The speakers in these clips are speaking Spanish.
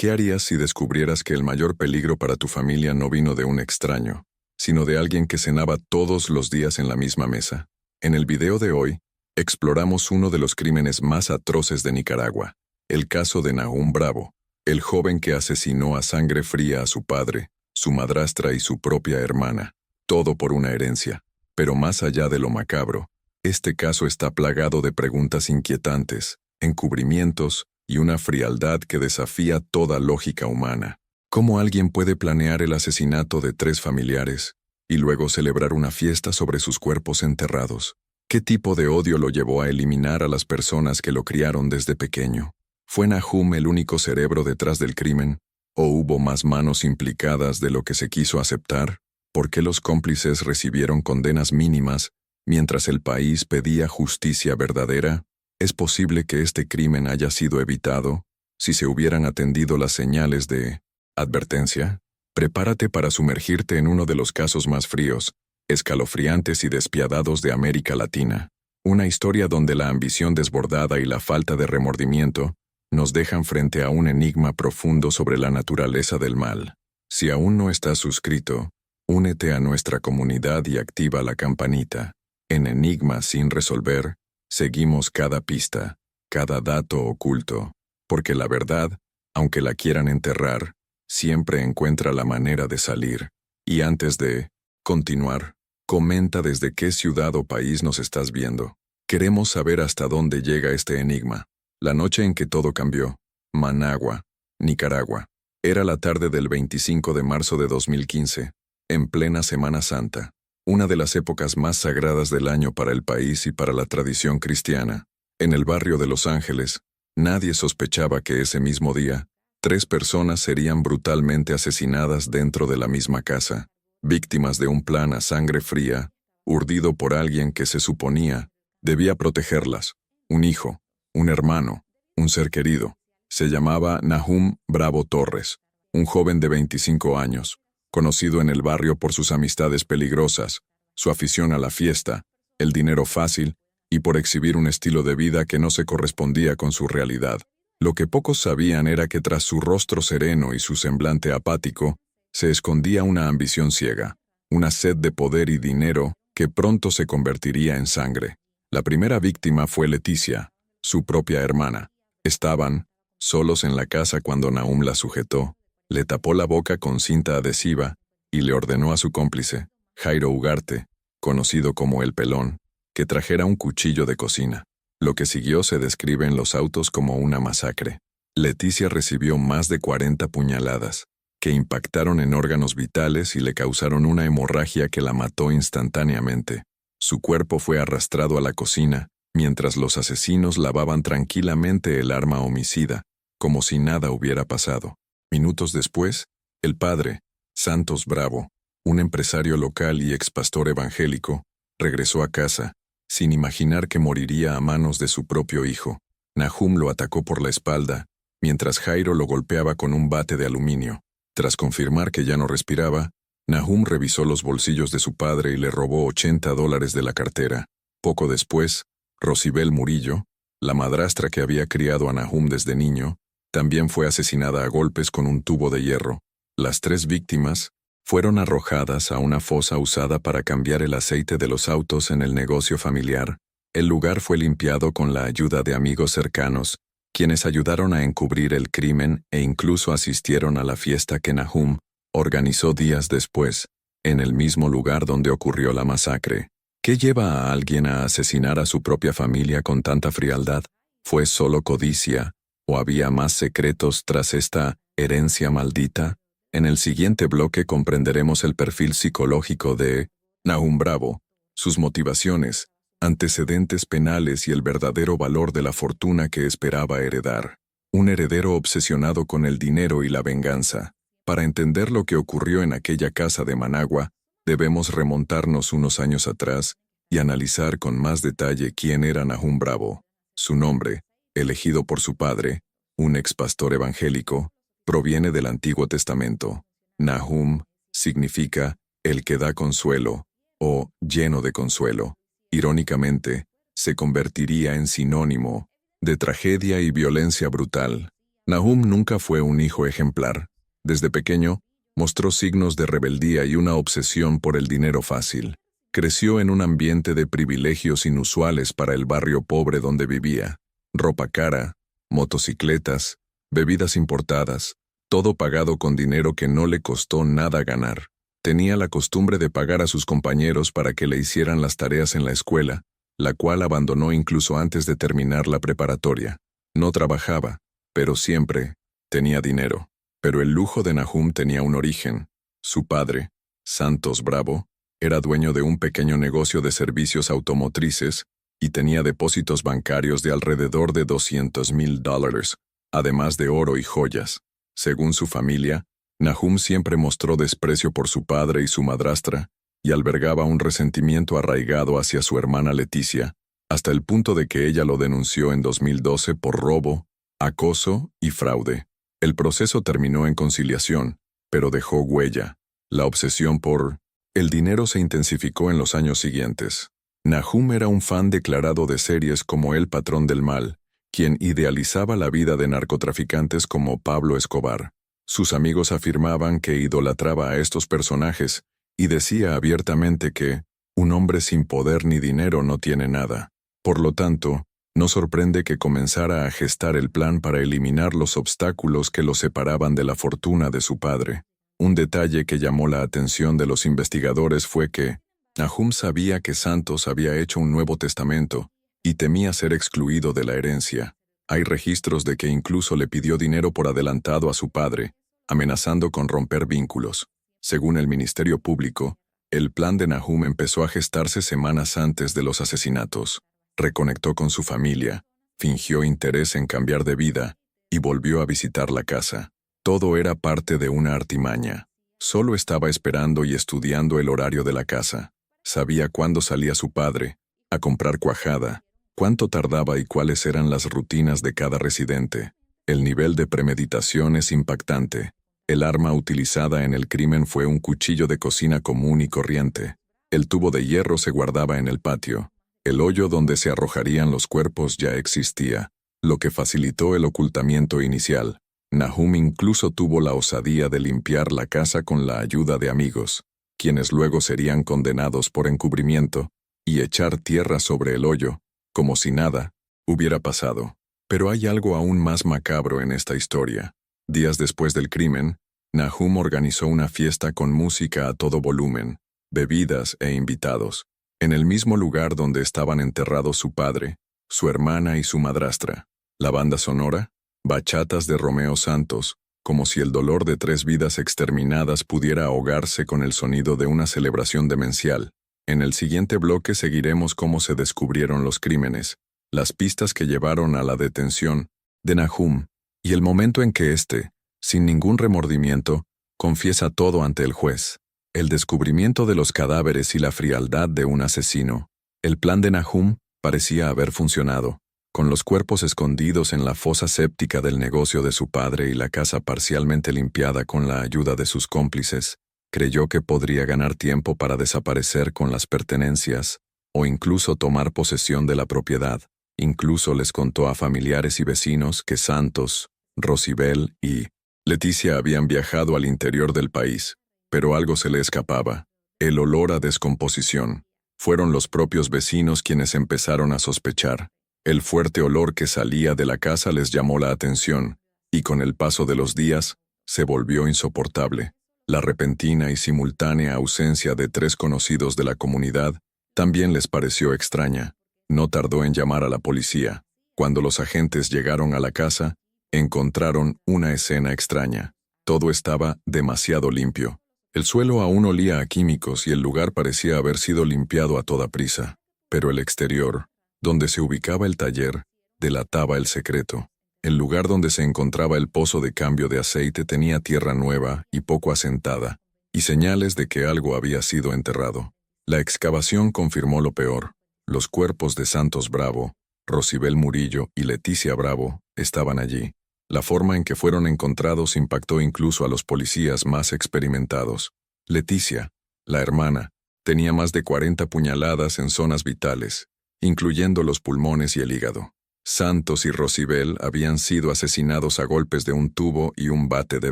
¿Qué harías si descubrieras que el mayor peligro para tu familia no vino de un extraño, sino de alguien que cenaba todos los días en la misma mesa? En el video de hoy, exploramos uno de los crímenes más atroces de Nicaragua, el caso de Nahum Bravo, el joven que asesinó a sangre fría a su padre, su madrastra y su propia hermana, todo por una herencia. Pero más allá de lo macabro, este caso está plagado de preguntas inquietantes, encubrimientos y una frialdad que desafía toda lógica humana. ¿Cómo alguien puede planear el asesinato de 3 familiares y luego celebrar una fiesta sobre sus cuerpos enterrados? ¿Qué tipo de odio lo llevó a eliminar a las personas que lo criaron desde pequeño? ¿Fue Nahum el único cerebro detrás del crimen? ¿O hubo más manos implicadas de lo que se quiso aceptar? ¿Por qué los cómplices recibieron condenas mínimas mientras el país pedía justicia verdadera? ¿Es posible que este crimen haya sido evitado si se hubieran atendido las señales de advertencia? Prepárate para sumergirte en uno de los casos más fríos, escalofriantes y despiadados de América Latina. Una historia donde la ambición desbordada y la falta de remordimiento nos dejan frente a un enigma profundo sobre la naturaleza del mal. Si aún no estás suscrito, únete a nuestra comunidad y activa la campanita. En Enigmas sin resolver, seguimos cada pista, cada dato oculto, porque la verdad, aunque la quieran enterrar, siempre encuentra la manera de salir. Y antes de continuar, comenta desde qué ciudad o país nos estás viendo. Queremos saber hasta dónde llega este enigma. La noche en que todo cambió. Managua, Nicaragua. Era la tarde del 25 de marzo de 2015, en plena Semana Santa, una de las épocas más sagradas del año para el país y para la tradición cristiana. En el barrio de Los Ángeles, nadie sospechaba que ese mismo día, 3 personas serían brutalmente asesinadas dentro de la misma casa, víctimas de un plan a sangre fría, urdido por alguien que se suponía debía protegerlas, un hijo, un hermano, un ser querido. Se llamaba Nahum Bravo Torres, un joven de 25 años, conocido en el barrio por sus amistades peligrosas, su afición a la fiesta, el dinero fácil y por exhibir un estilo de vida que no se correspondía con su realidad. Lo que pocos sabían era que tras su rostro sereno y su semblante apático, se escondía una ambición ciega, una sed de poder y dinero que pronto se convertiría en sangre. La primera víctima fue Leticia, su propia hermana. Estaban solos en la casa cuando Nahum la sujetó, le tapó la boca con cinta adhesiva y le ordenó a su cómplice, Jairo Ugarte, conocido como El Pelón, que trajera un cuchillo de cocina. Lo que siguió se describe en los autos como una masacre. Leticia recibió más de 40 puñaladas, que impactaron en órganos vitales y le causaron una hemorragia que la mató instantáneamente. Su cuerpo fue arrastrado a la cocina, mientras los asesinos lavaban tranquilamente el arma homicida, como si nada hubiera pasado. Minutos después, el padre, Santos Bravo, un empresario local y expastor evangélico, regresó a casa, sin imaginar que moriría a manos de su propio hijo. Nahum lo atacó por la espalda, mientras Jairo lo golpeaba con un bate de aluminio. Tras confirmar que ya no respiraba, Nahum revisó los bolsillos de su padre y le robó $80 de la cartera. Poco después, Rosibel Murillo, la madrastra que había criado a Nahum desde niño, también fue asesinada a golpes con un tubo de hierro. Las 3 víctimas fueron arrojadas a una fosa usada para cambiar el aceite de los autos en el negocio familiar. El lugar fue limpiado con la ayuda de amigos cercanos, quienes ayudaron a encubrir el crimen e incluso asistieron a la fiesta que Nahum organizó días después, en el mismo lugar donde ocurrió la masacre. ¿Qué lleva a alguien a asesinar a su propia familia con tanta frialdad? ¿Fue solo codicia? ¿O había más secretos tras esta herencia maldita? En el siguiente bloque comprenderemos el perfil psicológico de Nahum Bravo, sus motivaciones, antecedentes penales y el verdadero valor de la fortuna que esperaba heredar. Un heredero obsesionado con el dinero y la venganza. Para entender lo que ocurrió en aquella casa de Managua, debemos remontarnos unos años atrás y analizar con más detalle quién era Nahum Bravo. Su nombre, elegido por su padre, un expastor evangélico, proviene del Antiguo Testamento. Nahum significa el que da consuelo o lleno de consuelo. Irónicamente, se convertiría en sinónimo de tragedia y violencia brutal. Nahum nunca fue un hijo ejemplar. Desde pequeño, mostró signos de rebeldía y una obsesión por el dinero fácil. Creció en un ambiente de privilegios inusuales para el barrio pobre donde vivía. Ropa cara, motocicletas, bebidas importadas, todo pagado con dinero que no le costó nada ganar. Tenía la costumbre de pagar a sus compañeros para que le hicieran las tareas en la escuela, la cual abandonó incluso antes de terminar la preparatoria. No trabajaba, pero siempre tenía dinero. Pero el lujo de Nahum tenía un origen. Su padre, Santos Bravo, era dueño de un pequeño negocio de servicios automotrices y tenía depósitos bancarios de alrededor de $200,000, además de oro y joyas. Según su familia, Nahum siempre mostró desprecio por su padre y su madrastra y albergaba un resentimiento arraigado hacia su hermana Leticia, hasta el punto de que ella lo denunció en 2012 por robo, acoso y fraude. El proceso terminó en conciliación, pero dejó huella. La obsesión por el dinero se intensificó en los años siguientes. Nahum era un fan declarado de series como El Patrón del Mal, quien idealizaba la vida de narcotraficantes como Pablo Escobar. Sus amigos afirmaban que idolatraba a estos personajes y decía abiertamente que un hombre sin poder ni dinero no tiene nada. Por lo tanto, no sorprende que comenzara a gestar el plan para eliminar los obstáculos que lo separaban de la fortuna de su padre. Un detalle que llamó la atención de los investigadores fue que Nahum sabía que Santos había hecho un Nuevo Testamento y temía ser excluido de la herencia. Hay registros de que incluso le pidió dinero por adelantado a su padre, amenazando con romper vínculos. Según el Ministerio Público, el plan de Nahum empezó a gestarse semanas antes de los asesinatos. Reconectó con su familia, fingió interés en cambiar de vida y volvió a visitar la casa. Todo era parte de una artimaña. Solo estaba esperando y estudiando el horario de la casa. Sabía cuándo salía su padre, a comprar cuajada, cuánto tardaba y cuáles eran las rutinas de cada residente. El nivel de premeditación es impactante. El arma utilizada en el crimen fue un cuchillo de cocina común y corriente. El tubo de hierro se guardaba en el patio. El hoyo donde se arrojarían los cuerpos ya existía, lo que facilitó el ocultamiento inicial. Nahum incluso tuvo la osadía de limpiar la casa con la ayuda de amigos, quienes luego serían condenados por encubrimiento, y echar tierra sobre el hoyo, como si nada hubiera pasado. Pero hay algo aún más macabro en esta historia. Días después del crimen, Nahum organizó una fiesta con música a todo volumen, bebidas e invitados, en el mismo lugar donde estaban enterrados su padre, su hermana y su madrastra. La banda sonora, bachatas de Romeo Santos, como si el dolor de 3 vidas exterminadas pudiera ahogarse con el sonido de una celebración demencial. En el siguiente bloque seguiremos cómo se descubrieron los crímenes, las pistas que llevaron a la detención de Nahum, y el momento en que éste, sin ningún remordimiento, confiesa todo ante el juez. El descubrimiento de los cadáveres y la frialdad de un asesino. El plan de Nahum parecía haber funcionado. Con los cuerpos escondidos en la fosa séptica del negocio de su padre y la casa parcialmente limpiada con la ayuda de sus cómplices, creyó que podría ganar tiempo para desaparecer con las pertenencias o incluso tomar posesión de la propiedad. Incluso les contó a familiares y vecinos que Santos, Rosibel y Leticia habían viajado al interior del país, pero algo se le escapaba: el olor a descomposición. Fueron los propios vecinos quienes empezaron a sospechar. El fuerte olor que salía de la casa les llamó la atención, y con el paso de los días, se volvió insoportable. La repentina y simultánea ausencia de 3 conocidos de la comunidad también les pareció extraña. No tardó en llamar a la policía. Cuando los agentes llegaron a la casa, encontraron una escena extraña. Todo estaba demasiado limpio. El suelo aún olía a químicos y el lugar parecía haber sido limpiado a toda prisa. Pero el exterior, donde se ubicaba el taller, delataba el secreto. El lugar donde se encontraba el pozo de cambio de aceite tenía tierra nueva y poco asentada, y señales de que algo había sido enterrado. La excavación confirmó lo peor. Los cuerpos de Santos Bravo, Rosibel Murillo y Leticia Bravo estaban allí. La forma en que fueron encontrados impactó incluso a los policías más experimentados. Leticia, la hermana, tenía más de 40 puñaladas en zonas vitales, incluyendo los pulmones y el hígado. Santos y Rosibel habían sido asesinados a golpes de un tubo y un bate de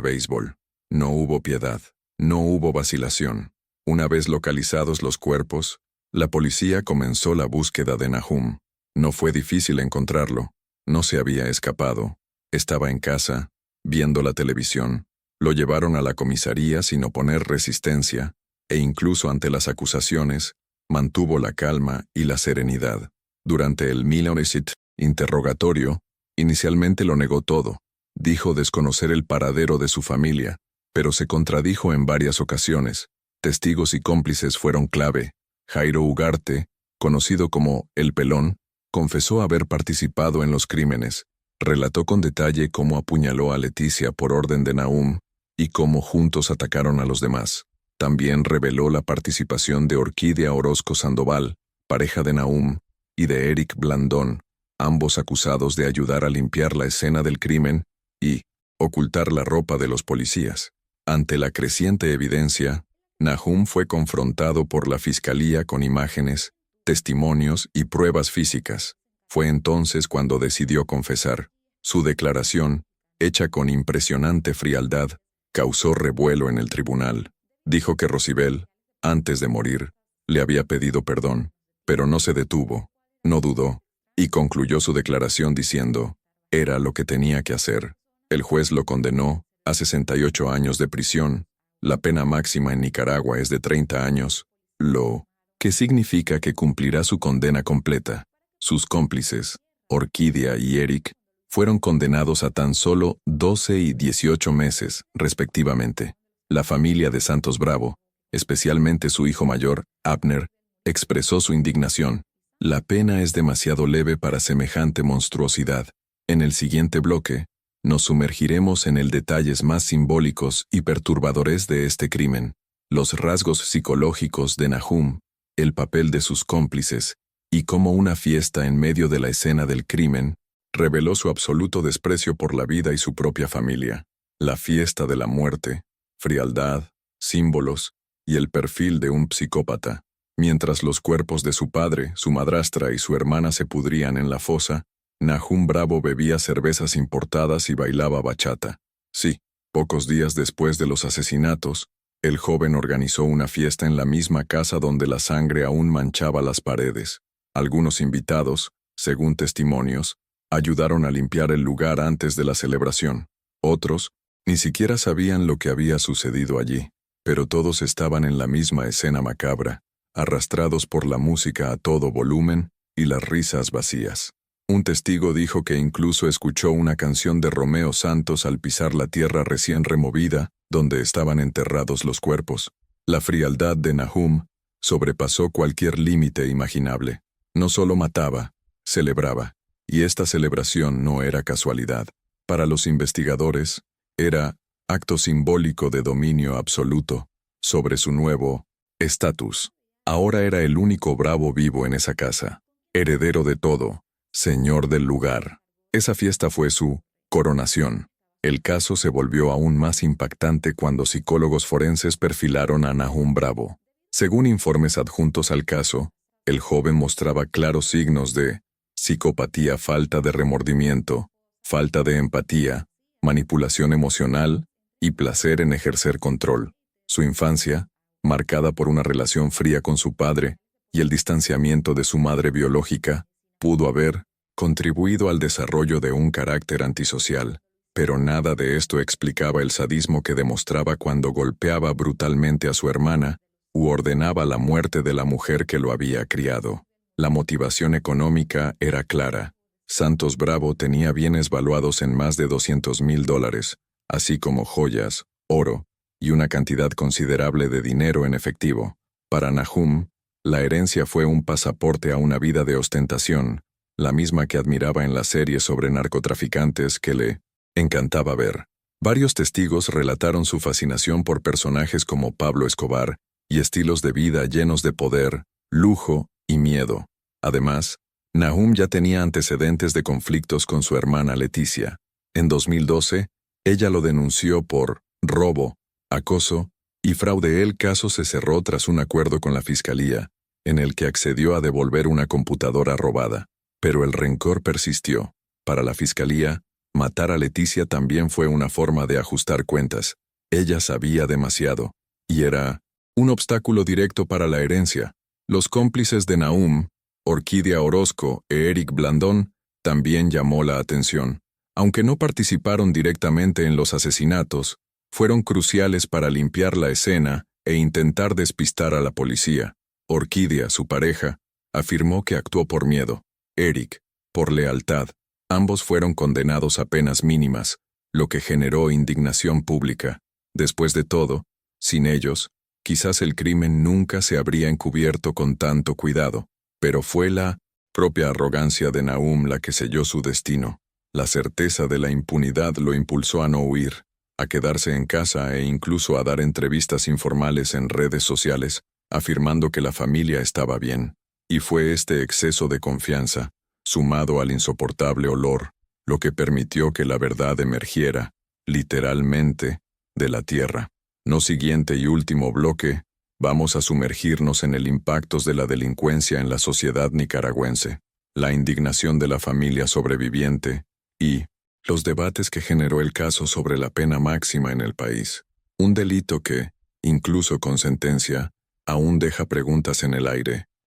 béisbol. No hubo piedad, no hubo vacilación. Una vez localizados los cuerpos, la policía comenzó la búsqueda de Nahum. No fue difícil encontrarlo. No se había escapado. Estaba en casa, viendo la televisión. Lo llevaron a la comisaría sin oponer resistencia, e incluso ante las acusaciones, mantuvo la calma y la serenidad. Durante el interrogatorio, inicialmente lo negó todo. Dijo desconocer el paradero de su familia, pero se contradijo en varias ocasiones. Testigos y cómplices fueron clave. Jairo Ugarte, conocido como El Pelón, confesó haber participado en los crímenes. Relató con detalle cómo apuñaló a Leticia por orden de Nahum y cómo juntos atacaron a los demás. También reveló la participación de Orquídea Orozco Sandoval, pareja de Nahum, y de Eric Blandón, ambos acusados de ayudar a limpiar la escena del crimen y ocultar la ropa de los policías. Ante la creciente evidencia, Nahum fue confrontado por la fiscalía con imágenes, testimonios y pruebas físicas. Fue entonces cuando decidió confesar. Su declaración, hecha con impresionante frialdad, causó revuelo en el tribunal. Dijo que Rosibel, antes de morir, le había pedido perdón, pero no se detuvo, no dudó, y concluyó su declaración diciendo, era lo que tenía que hacer. El juez lo condenó a 68 años de prisión. La pena máxima en Nicaragua es de 30 años, lo que significa que cumplirá su condena completa. Sus cómplices, Orquídea y Eric, fueron condenados a tan solo 12 y 18 meses, respectivamente. La familia de Santos Bravo, especialmente su hijo mayor, Abner, expresó su indignación. La pena es demasiado leve para semejante monstruosidad. En el siguiente bloque, nos sumergiremos en el detalles más simbólicos y perturbadores de este crimen, los rasgos psicológicos de Nahum, el papel de sus cómplices, y cómo una fiesta en medio de la escena del crimen reveló su absoluto desprecio por la vida y su propia familia. La fiesta de la muerte, frialdad, símbolos y el perfil de un psicópata. Mientras los cuerpos de su padre, su madrastra y su hermana se pudrían en la fosa, Nahum Bravo bebía cervezas importadas y bailaba bachata. Sí, pocos días después de los asesinatos, el joven organizó una fiesta en la misma casa donde la sangre aún manchaba las paredes. Algunos invitados, según testimonios, ayudaron a limpiar el lugar antes de la celebración. Otros, ni siquiera sabían lo que había sucedido allí, pero todos estaban en la misma escena macabra, arrastrados por la música a todo volumen y las risas vacías. Un testigo dijo que incluso escuchó una canción de Romeo Santos al pisar la tierra recién removida, donde estaban enterrados los cuerpos. La frialdad de Nahum sobrepasó cualquier límite imaginable. No solo mataba, celebraba. Y esta celebración no era casualidad. Para los investigadores, era acto simbólico de dominio absoluto sobre su nuevo estatus. Ahora era el único bravo vivo en esa casa, heredero de todo, señor del lugar. Esa fiesta fue su coronación. El caso se volvió aún más impactante cuando psicólogos forenses perfilaron a Nahum Bravo. Según informes adjuntos al caso, el joven mostraba claros signos de psicopatía, falta de remordimiento, falta de empatía, manipulación emocional y placer en ejercer control. Su infancia, marcada por una relación fría con su padre y el distanciamiento de su madre biológica, pudo haber contribuido al desarrollo de un carácter antisocial, pero nada de esto explicaba el sadismo que demostraba cuando golpeaba brutalmente a su hermana u ordenaba la muerte de la mujer que lo había criado. La motivación económica era clara. Santos Bravo tenía bienes valuados en más de $200,000, así como joyas, oro y una cantidad considerable de dinero en efectivo. Para Nahum, la herencia fue un pasaporte a una vida de ostentación, la misma que admiraba en las series sobre narcotraficantes que le encantaba ver. Varios testigos relataron su fascinación por personajes como Pablo Escobar y estilos de vida llenos de poder, lujo y miedo. Además, Nahum ya tenía antecedentes de conflictos con su hermana Leticia. En 2012, ella lo denunció por robo, acoso y fraude. El caso se cerró tras un acuerdo con la fiscalía, en el que accedió a devolver una computadora robada. Pero el rencor persistió. Para la fiscalía, matar a Leticia también fue una forma de ajustar cuentas. Ella sabía demasiado, y era un obstáculo directo para la herencia. Los cómplices de Nahum, Orquídea Orozco e Eric Blandón, también llamó la atención. Aunque no participaron directamente en los asesinatos, fueron cruciales para limpiar la escena e intentar despistar a la policía. Orquídea, su pareja, afirmó que actuó por miedo. Eric, por lealtad. Ambos fueron condenados a penas mínimas, lo que generó indignación pública. Después de todo, sin ellos, quizás el crimen nunca se habría encubierto con tanto cuidado, pero fue la propia arrogancia de Nahum la que selló su destino. La certeza de la impunidad lo impulsó a no huir, a quedarse en casa e incluso a dar entrevistas informales en redes sociales, afirmando que la familia estaba bien. Y fue este exceso de confianza, sumado al insoportable olor, lo que permitió que la verdad emergiera, literalmente, de la tierra. No siguiente y último bloque, vamos a sumergirnos en el impacto de la delincuencia en la sociedad nicaragüense, la indignación de la familia sobreviviente y los debates que generó el caso sobre la pena máxima en el país. Un delito que, incluso con sentencia, aún deja preguntas en el aire.